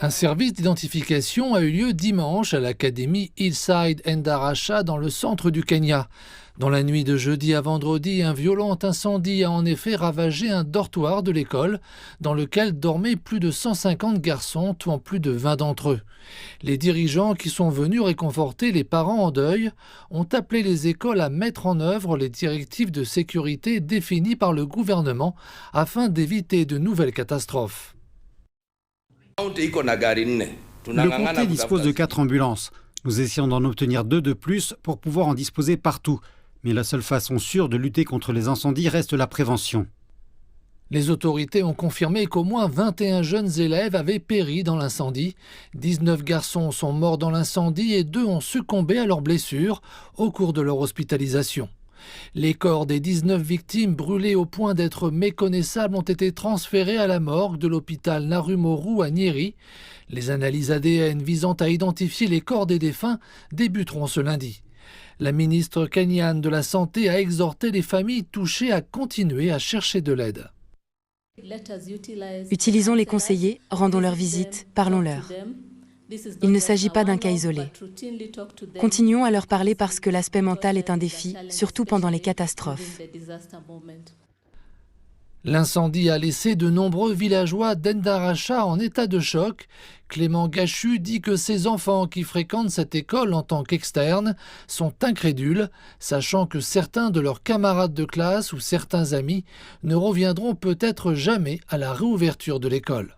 Un service d'identification a eu lieu dimanche à l'académie Hillside Endarasha dans le centre du Kenya. Dans la nuit de jeudi à vendredi, un violent incendie a en effet ravagé un dortoir de l'école dans lequel dormaient plus de 150 garçons, tuant plus de 20 d'entre eux. Les dirigeants qui sont venus réconforter les parents en deuil ont appelé les écoles à mettre en œuvre les directives de sécurité définies par le gouvernement afin d'éviter de nouvelles catastrophes. Le comté dispose de 4 ambulances. Nous essayons d'en obtenir 2 de plus pour pouvoir en disposer partout. Mais la seule façon sûre de lutter contre les incendies reste la prévention. Les autorités ont confirmé qu'au moins 21 jeunes élèves avaient péri dans l'incendie. 19 garçons sont morts dans l'incendie et 2 ont succombé à leurs blessures au cours de leur hospitalisation. Les corps des 19 victimes brûlées au point d'être méconnaissables ont été transférés à la morgue de l'hôpital Narumoru à Nyeri. Les analyses ADN visant à identifier les corps des défunts débuteront ce lundi. La ministre kenyane de la Santé a exhorté les familles touchées à continuer à chercher de l'aide. Utilisons les conseillers, rendons-leur visite, parlons-leur. Il ne s'agit pas d'un cas isolé. Continuons à leur parler parce que l'aspect mental est un défi, surtout pendant les catastrophes. L'incendie a laissé de nombreux villageois d'Endarasha en état de choc. Clément Gachu dit que ses enfants qui fréquentent cette école en tant qu'externes sont incrédules, sachant que certains de leurs camarades de classe ou certains amis ne reviendront peut-être jamais à la réouverture de l'école.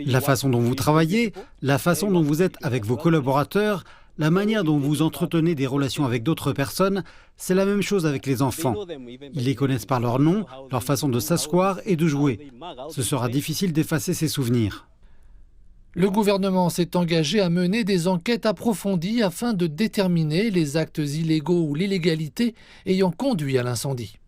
La façon dont vous travaillez, la façon dont vous êtes avec vos collaborateurs, la manière dont vous entretenez des relations avec d'autres personnes, c'est la même chose avec les enfants. Ils les connaissent par leur nom, leur façon de s'asseoir et de jouer. Ce sera difficile d'effacer ces souvenirs. Le gouvernement s'est engagé à mener des enquêtes approfondies afin de déterminer les actes illégaux ou l'illégalité ayant conduit à l'incendie.